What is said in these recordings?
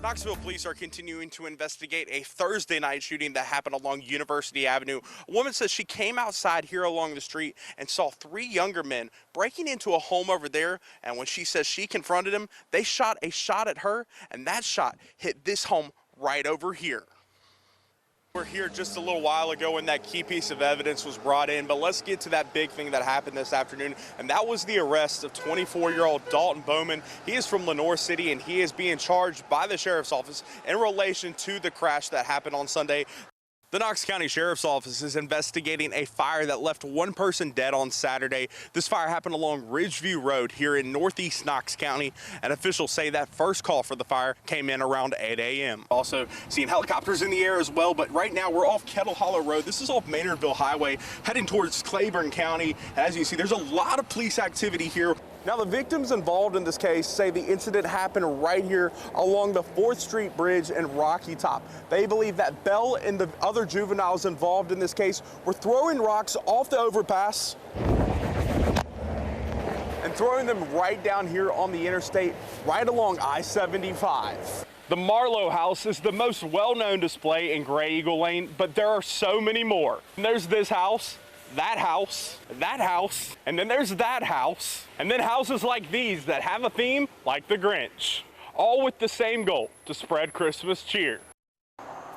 Knoxville police are continuing to investigate a Thursday night shooting that happened along University Avenue. A woman says she came outside here along the street and saw three younger men breaking into a home over there. And when she says she confronted them, they shot a shot at her, and that shot hit this home right over here. We're here just a little while ago when that key piece of evidence was brought in, but let's get to that big thing that happened this afternoon, and that was the arrest of 24-year-old Dalton Bowman. He is from Lenore City, and he is being charged by the sheriff's office in relation to the crash that happened on Sunday. The Knox County Sheriff's Office is investigating a fire that left one person dead on Saturday. This fire happened along Ridgeview Road here in northeast Knox County, and officials say that first call for the fire came in around 8 a.m. Also seeing helicopters in the air as well, but right now we're off Kettle Hollow Road. This is off Maynardville Highway heading towards Claiborne County. As you see, there's a lot of police activity here. Now, the victims involved in this case say the incident happened right here along the 4th Street Bridge in Rocky Top. They believe that Bell and the other juveniles involved in this case were throwing rocks off the overpass and throwing them right down here on the interstate, right along I-75. The Marlowe House is the most well-known display in Gray Eagle Lane, but there are so many more. And there's this house, that house, and then there's that house, and then houses like these that have a theme like the Grinch, all with the same goal, to spread Christmas cheer.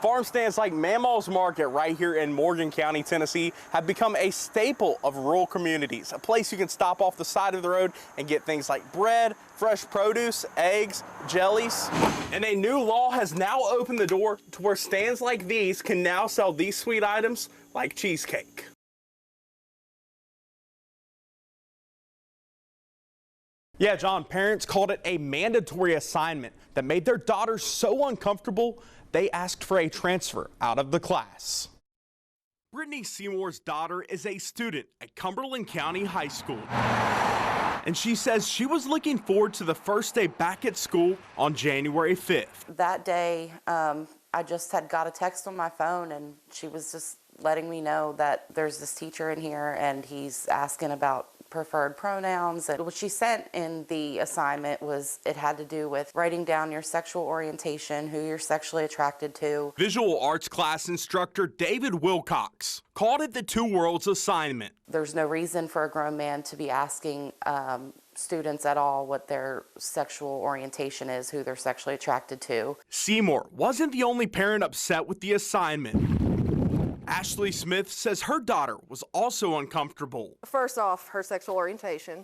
Farm stands like Mamaw's Market right here in Morgan County, Tennessee, have become a staple of rural communities, a place you can stop off the side of the road and get things like bread, fresh produce, eggs, jellies. And a new law has now opened the door to where stands like these can now sell these sweet items like cheesecake. Yeah, John, parents called it a mandatory assignment that made their daughters so uncomfortable, they asked for a transfer out of the class. Brittany Seymour's daughter is a student at Cumberland County High School. And she says she was looking forward to the first day back at school on January 5th. That day, I just had got a text on my phone, and she was just letting me know that there's this teacher in here and he's asking about preferred pronouns. And what she sent in the assignment was, it had to do with writing down your sexual orientation, who you're sexually attracted to. Visual arts class instructor David Wilcox called it the Two Worlds assignment. There's no reason for a grown man to be asking students at all what their sexual orientation is, who they're sexually attracted to. Seymour wasn't the only parent upset with the assignment. Ashley Smith says her daughter was also uncomfortable. First off, her sexual orientation.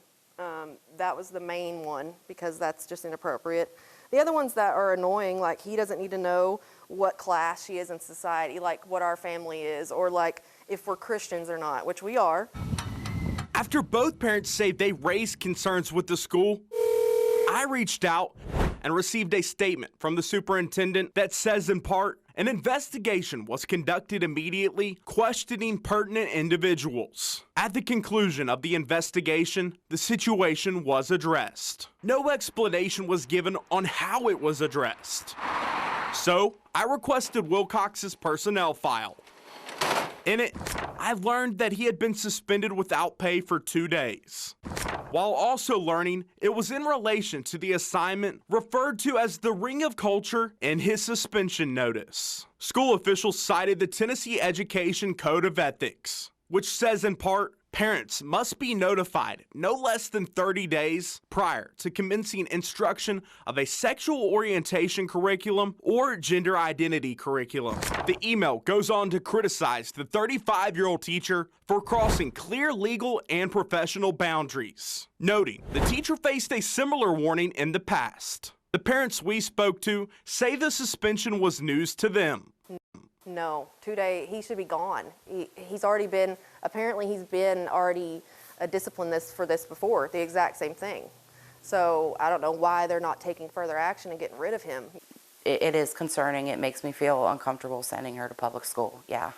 That was the main one, because that's just inappropriate. The other ones that are annoying, like he doesn't need to know what class she is in society, like what our family is, or like if we're Christians or not, which we are. After both parents say they raised concerns with the school, I reached out and received a statement from the superintendent that says, in part, an investigation was conducted immediately, questioning pertinent individuals. At the conclusion of the investigation, the situation was addressed. No explanation was given on how it was addressed. So, I requested Wilcox's personnel file. In it, I learned that he had been suspended without pay for 2 days, while also learning it was in relation to the assignment referred to as the Ring of Culture in his suspension notice. School officials cited the Tennessee Education Code of Ethics, which says in part, parents must be notified no less than 30 days prior to commencing instruction of a sexual orientation curriculum or gender identity curriculum. The email goes on to criticize the 35-year-old teacher for crossing clear legal and professional boundaries, noting the teacher faced a similar warning in the past. The parents we spoke to say the suspension was news to them. No, 2 days, he should be gone. He's already been, apparently he's been already disciplined for this before, the exact same thing. So I don't know why they're not taking further action and getting rid of him. It is concerning. It makes me feel uncomfortable sending her to public school, yeah.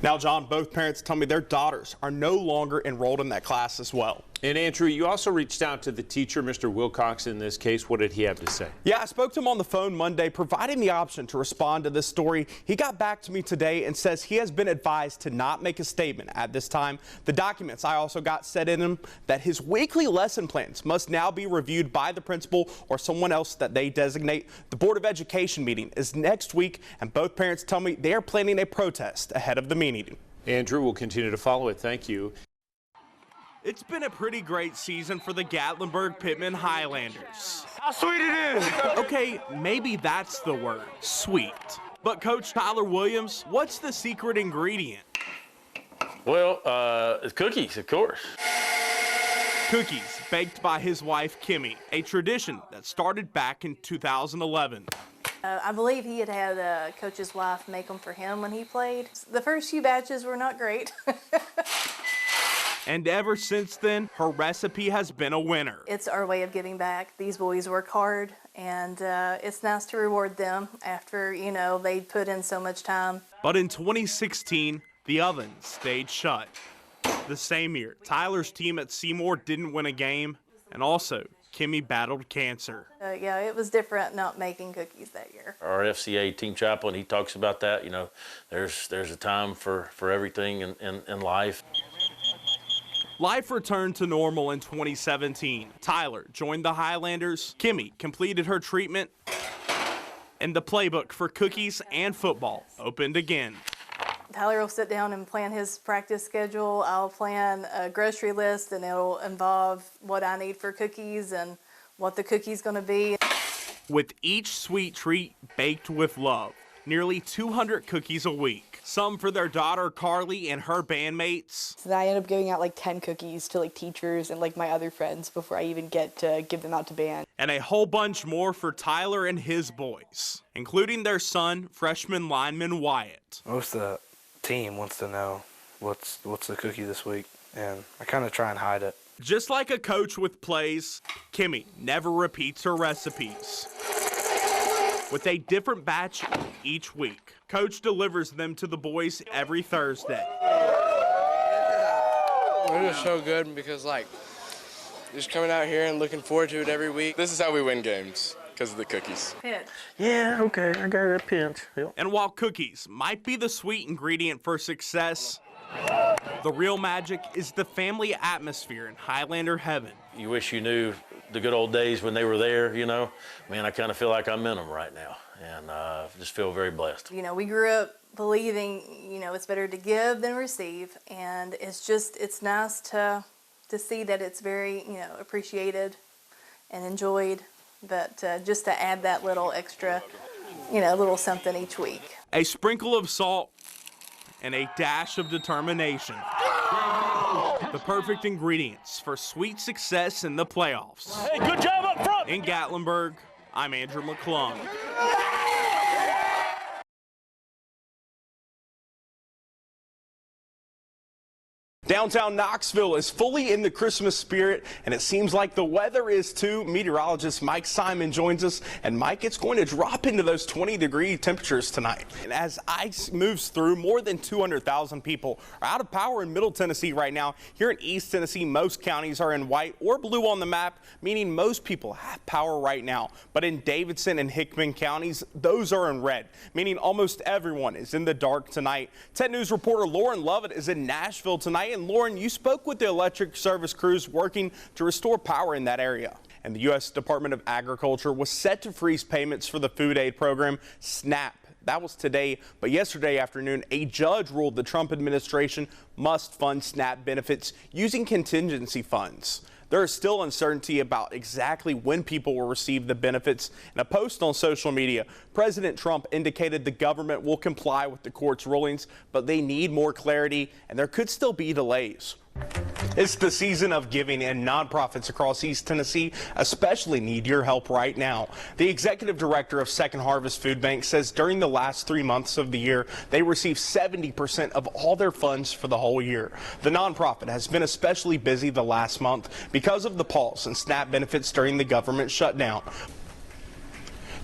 Now, John, both parents tell me their daughters are no longer enrolled in that class as well. And Andrew, you also reached out to the teacher, Mr. Wilcox, in this case. What did he have to say? Yeah, I spoke to him on the phone Monday, providing the option to respond to this story. He got back to me today and says he has been advised to not make a statement at this time. The documents I also got said in them that his weekly lesson plans must now be reviewed by the principal or someone else that they designate. The Board of Education meeting is next week, and both parents tell me they are planning a protest ahead of the meeting. Andrew, we'll continue to follow it. Thank you. It's been a pretty great season for the Gatlinburg-Pittman Highlanders. How sweet it is! Okay, maybe that's the word, sweet. But Coach Tyler Williams, what's the secret ingredient? Well, it's cookies, of course. Cookies baked by his wife, Kimmy, a tradition that started back in 2011. I believe he had Coach's wife make them for him when he played. The first few batches were not great. And ever since then, her recipe has been a winner. It's our way of giving back. These boys work hard, and it's nice to reward them after, you know, they put in so much time. But in 2016, the oven stayed shut. The same year, Tyler's team at Seymour didn't win a game, and also Kimmy battled cancer. Yeah, it was different not making cookies that year. Our FCA team chaplain, he talks about that. You know, there's a time for everything in life. Life returned to normal in 2017. Tyler joined the Highlanders. Kimmy completed her treatment, and the playbook for cookies and football opened again. Tyler will sit down and plan his practice schedule. I'll plan a grocery list, and it'll involve what I need for cookies and what the cookie's going to be. With each sweet treat baked with love, nearly 200 cookies a week. Some for their daughter Carly and her bandmates. So then I end up giving out like 10 cookies to like teachers and like my other friends before I even get to give them out to band. And a whole bunch more for Tyler and his boys, including their son, freshman lineman Wyatt. Most of the team wants to know what's the cookie this week, and I kind of try and hide it. Just like a coach with plays, Kimmy never repeats her recipes. With a different batch each week, Coach delivers them to the boys every Thursday. We're just so good because, like, just coming out here and looking forward to it every week. This is how we win games, because of the cookies. Pinch. Yeah, okay, I got a pinch. Yep. And while cookies might be the sweet ingredient for success, the real magic is the family atmosphere in Highlander heaven. You wish you knew the good old days when they were there, you know. Man, I kind of feel like I'm in them right now, and just feel very blessed. You know, we grew up believing, you know, it's better to give than receive, and it's nice to see that it's very, you know, appreciated and enjoyed, but just to add that little extra, you know, little something each week. A sprinkle of salt and a dash of determination. The perfect ingredients for sweet success in the playoffs. Hey, good job up front! In Gatlinburg, I'm Andrew McClung. Downtown Knoxville is fully in the Christmas spirit, and it seems like the weather is too. Meteorologist Mike Simon joins us, and Mike, it's going to drop into those 20-degree temperatures tonight. And as ice moves through, more than 200,000 people are out of power in Middle Tennessee right now. Here in East Tennessee, most counties are in white or blue on the map, meaning most people have power right now. But in Davidson and Hickman counties, those are in red, meaning almost everyone is in the dark tonight. 10 News reporter Lauren Lovett is in Nashville tonight. And Lauren, you spoke with the electric service crews working to restore power in that area. And the U.S. Department of Agriculture was set to freeze payments for the food aid program, SNAP. That was today, but yesterday afternoon, a judge ruled the Trump administration must fund SNAP benefits using contingency funds. There is still uncertainty about exactly when people will receive the benefits. In a post on social media, President Trump indicated the government will comply with the court's rulings, but they need more clarity, and there could still be delays. It's the season of giving, and nonprofits across East Tennessee especially need your help right now. The executive director of Second Harvest Food Bank says during the last 3 months of the year, they received 70% of all their funds for the whole year. The nonprofit has been especially busy the last month because of the pause in SNAP benefits during the government shutdown.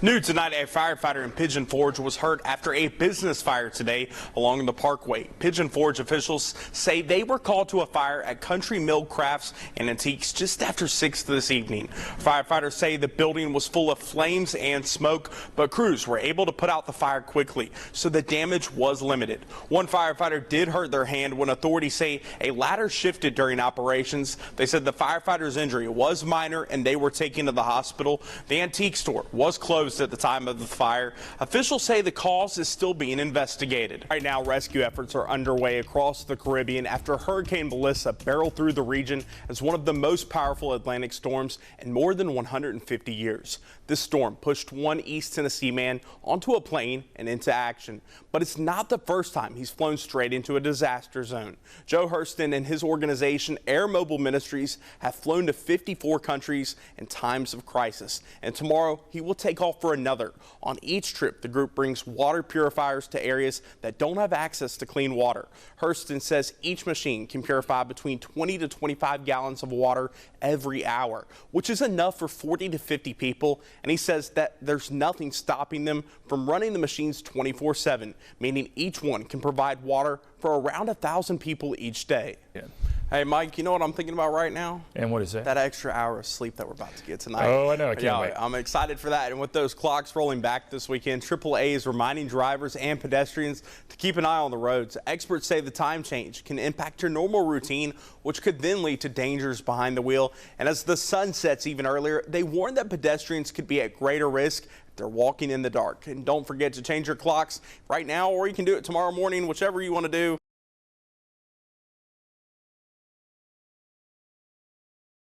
New tonight, a firefighter in Pigeon Forge was hurt after a business fire today along the parkway. Pigeon Forge officials say they were called to a fire at Country Mill Crafts and Antiques just after 6 this evening. Firefighters say the building was full of flames and smoke, but crews were able to put out the fire quickly, so the damage was limited. One firefighter did hurt their hand when authorities say a ladder shifted during operations. They said the firefighter's injury was minor and they were taken to the hospital. The antique store was closed at the time of the fire. Officials say the cause is still being investigated. Right now, rescue efforts are underway across the Caribbean after Hurricane Melissa barreled through the region as one of the most powerful Atlantic storms in more than 150 years. This storm pushed one East Tennessee man onto a plane and into action. But it's not the first time he's flown straight into a disaster zone. Joe Hurston and his organization, Air Mobile Ministries, have flown to 54 countries in times of crisis. And tomorrow, he will take off for another. On each trip, the group brings water purifiers to areas that don't have access to clean water. Hurston says each machine can purify between 20 to 25 gallons of water every hour, which is enough for 40 to 50 people. And he says that there's nothing stopping them from running the machines 24/7, meaning each one can provide water for around 1,000 people each day. Yeah. Hey, Mike, you know what I'm thinking about right now? And what is that? That extra hour of sleep that we're about to get tonight. Oh, I know. I can't wait. I'm excited for that. And with those clocks rolling back this weekend, AAA is reminding drivers and pedestrians to keep an eye on the roads. Experts say the time change can impact your normal routine, which could then lead to dangers behind the wheel. And as the sun sets even earlier, they warn that pedestrians could be at greater risk if they're walking in the dark. And don't forget to change your clocks right now, or you can do it tomorrow morning, whichever you want to do.